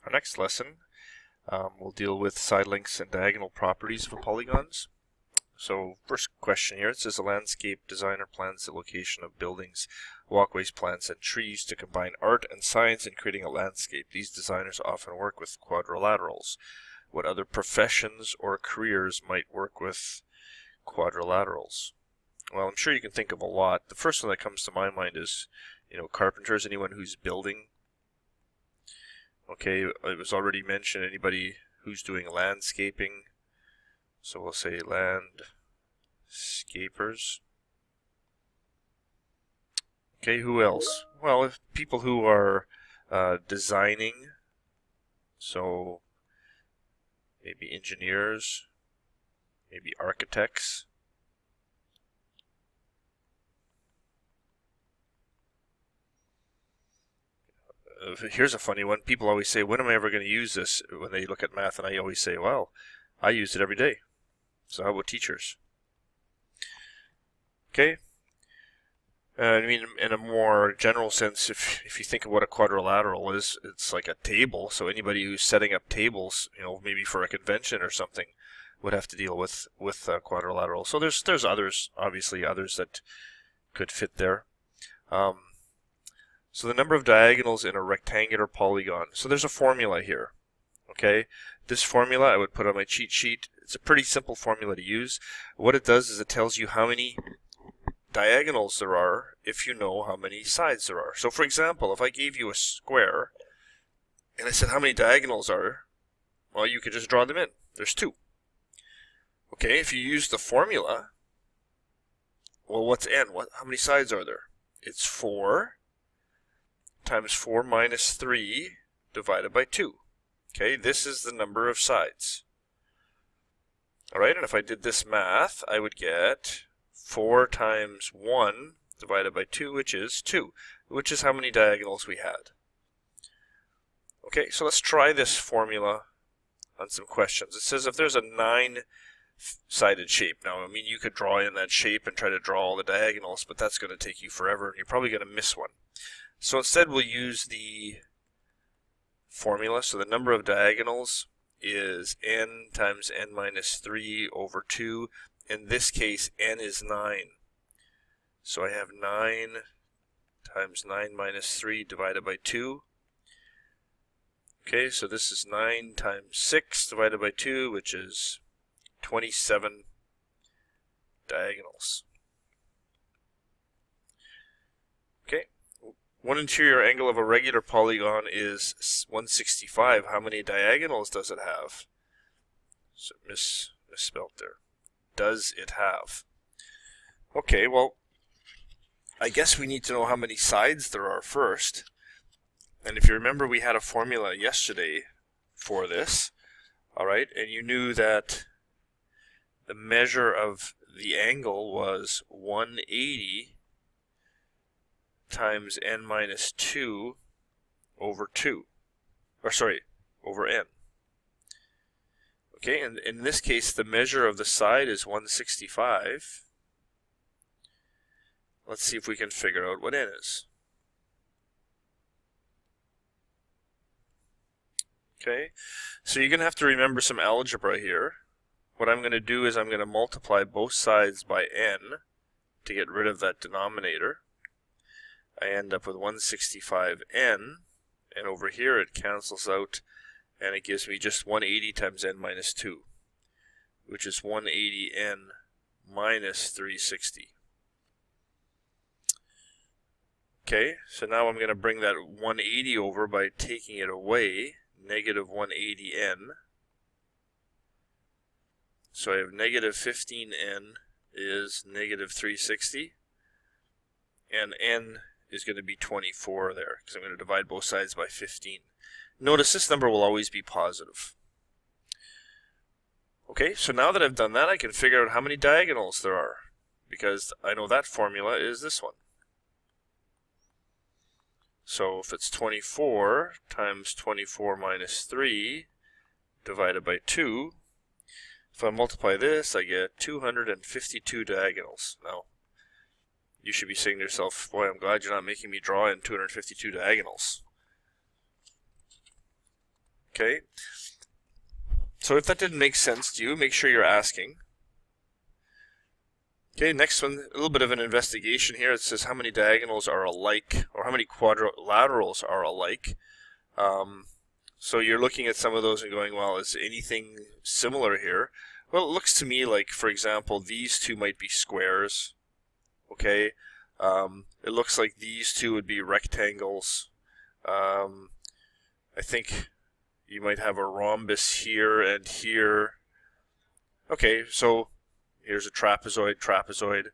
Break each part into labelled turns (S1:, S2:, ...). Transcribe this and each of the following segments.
S1: Our next lesson, we'll deal with side lengths and diagonal properties for polygons. So first question here, it says a landscape designer plans the location of buildings, walkways, plants, and trees to combine art and science in creating a landscape. These designers often work with quadrilaterals. What other professions or careers might work with quadrilaterals? Well, I'm sure you can think of a lot. The first one that comes to my mind is, carpenters, anyone who's building. Okay, it was already mentioned, anybody who's doing landscaping. So we'll say landscapers. Okay, who else? Well, if people who are designing, so maybe engineers, maybe architects. Here's a funny one. People always say, when am I ever going to use this when they look at math? And I always say, well, I use it every day. So how about teachers? Okay. I mean, in a more general sense, if you think of what a quadrilateral is, it's like a table. So anybody who's setting up tables, maybe for a convention or something, would have to deal with quadrilateral. So there's others, obviously others that could fit there. So the number of diagonals in a rectangular polygon. So there's a formula here. Okay, this formula I would put on my cheat sheet. It's a pretty simple formula to use. What it does is it tells you how many diagonals there are if you know how many sides there are. So for example, if I gave you a square and I said how many diagonals are, well, you could just draw them in. There's 2. Okay, if you use the formula, well, what's n? How many sides are there? It's 4 times 4 minus 3 divided by 2. Okay, this is the number of sides. Alright, and if I did this math, I would get 4 times 1 divided by 2, which is 2, which is how many diagonals we had. Okay, so let's try this formula on some questions. It says if there's a 9-sided shape. Now, I mean, you could draw in that shape and try to draw all the diagonals, but that's going to take you forever, and you're probably going to miss one. So instead we'll use the formula. So the number of diagonals is n times n minus 3 over 2. In this case, n is 9. So I have 9 times 9 minus 3 divided by 2. Okay, so this is 9 times 6 divided by 2, which is 27 diagonals. Okay. One interior angle of a regular polygon is 165. How many diagonals does it have? So misspelled there. Does it have? Okay, well, I guess we need to know how many sides there are first. And if you remember, we had a formula yesterday for this. All right, and you knew that the measure of the angle was 180 times n minus 2 over 2, over n. Okay, and in this case, the measure of the side is 165. Let's see if we can figure out what n is. Okay, so you're going to have to remember some algebra here. What I'm going to do is I'm going to multiply both sides by n to get rid of that denominator. I end up with 165n, and over here it cancels out, and it gives me just 180 times n minus 2, which is 180n minus 360. Okay, so now I'm going to bring that 180 over by taking it away, negative 180n. So I have negative 15n is negative 360, and n is going to be 24 there, because I'm going to divide both sides by 15. Notice this number will always be positive. Okay, so now that I've done that, I can figure out how many diagonals there are, because I know that formula is this one. So if it's 24 times 24 minus 3 divided by 2, if I multiply this, I get 252 diagonals. Now, you should be saying to yourself, boy, I'm glad you're not making me draw in 252 diagonals. Okay? So if that didn't make sense to you, make sure you're asking. Okay, next one, a little bit of an investigation here. It says how many diagonals are alike, or how many quadrilaterals are alike. So you're looking at some of those and going, well, is anything similar here? Well, it looks to me like, for example, these two might be squares. Okay, it looks like these two would be rectangles. I think you might have a rhombus here and here. Okay, so here's a trapezoid.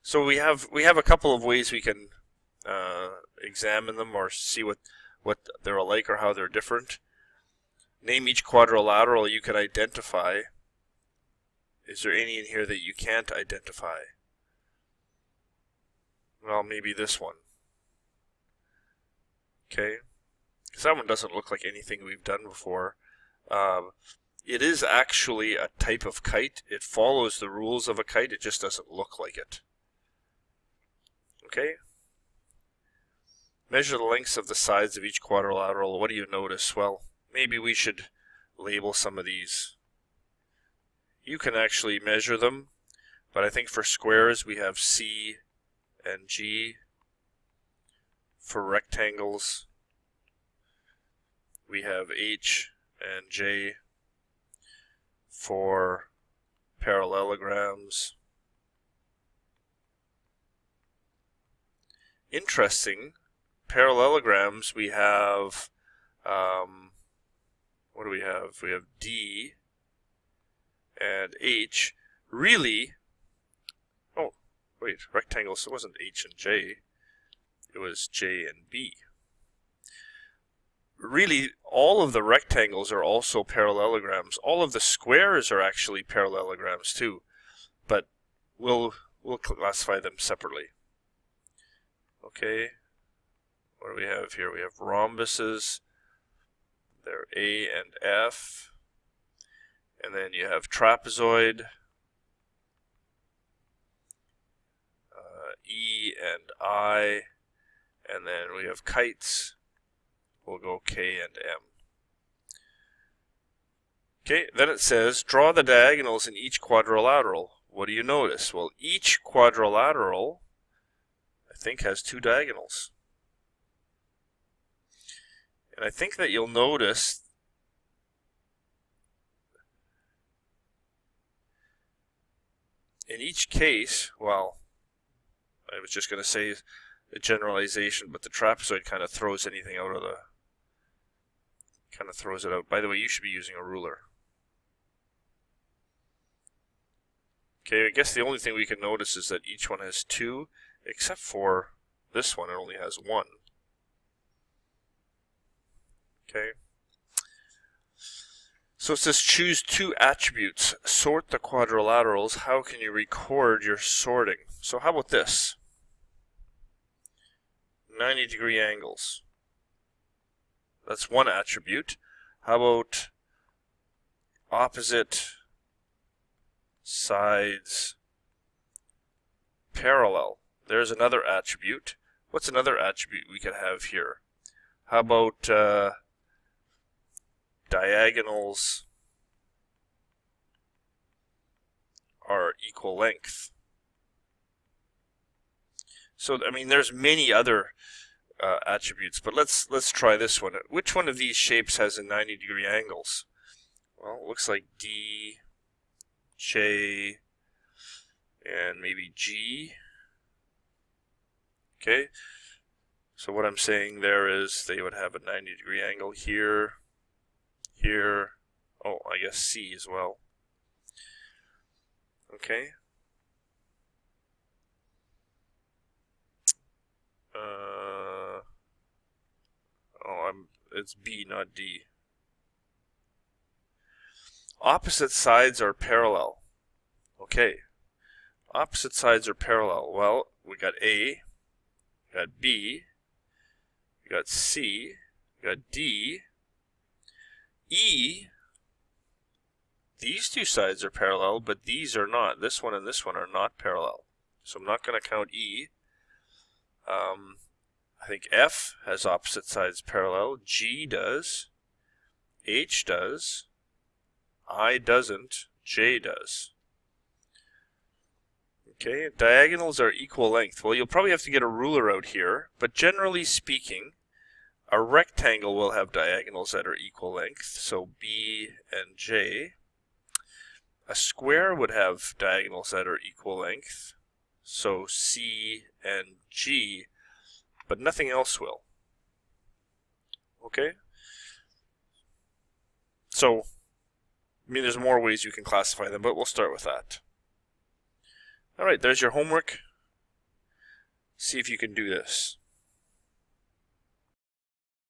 S1: So we have a couple of ways we can examine them or see what they're alike or how they're different. Name each quadrilateral you can identify. Is there any in here that you can't identify? Well, maybe this one. Okay, because that one doesn't look like anything we've done before. It is actually a type of kite. It follows the rules of a kite. It just doesn't look like it. Okay. Measure the lengths of the sides of each quadrilateral. What do you notice? Well, maybe we should label some of these. You can actually measure them, but I think for squares we have C and G. For rectangles we have H and J. For parallelograms, interesting, parallelograms we have, what do we have? We have D and H. Really, oh wait, rectangles, it wasn't H and J, it was J and B. Really, all of the rectangles are also parallelograms. All of the squares are actually parallelograms too, but we'll classify them separately. Okay, what do we have here? We have rhombuses. They're A and F. And then you have trapezoid, E and I. And then we have kites. We'll go K and M. Okay, then it says, draw the diagonals in each quadrilateral. What do you notice? Well, each quadrilateral, I think, has two diagonals. And I think that you'll notice in each case, well, I was just going to say a generalization, but the trapezoid kind of throws anything out of the, throws it out. By the way, you should be using a ruler. Okay, I guess the only thing we can notice is that each one has two, except for this one, it only has one. Okay. So it says choose two attributes. Sort the quadrilaterals. How can you record your sorting? So how about this? 90-degree angles. That's one attribute. How about opposite sides parallel? There's another attribute. What's another attribute we could have here? How about diagonals are equal length? So, I mean, there's many other attributes, but let's try this one. Which one of these shapes has a 90-degree angles? Well, it looks like D, J, and maybe G. Okay, so what I'm saying there is they would have a 90-degree angle here, here, oh, I guess C as well. Okay. It's B, not D. Opposite sides are parallel. Okay. Opposite sides are parallel. Well, we got A, we got B, we got C, we got D, E. These two sides are parallel, but these are not. This one and this one are not parallel. So I'm not going to count E. I think F has opposite sides parallel. G does. H does, I doesn't, J does. Okay, diagonals are equal length. Well, you'll probably have to get a ruler out here, but generally speaking, a rectangle will have diagonals that are equal length, so B and J. A square would have diagonals that are equal length, so C and G, but nothing else will. Okay? So, I mean, there's more ways you can classify them, but we'll start with that. Alright, there's your homework. See if you can do this.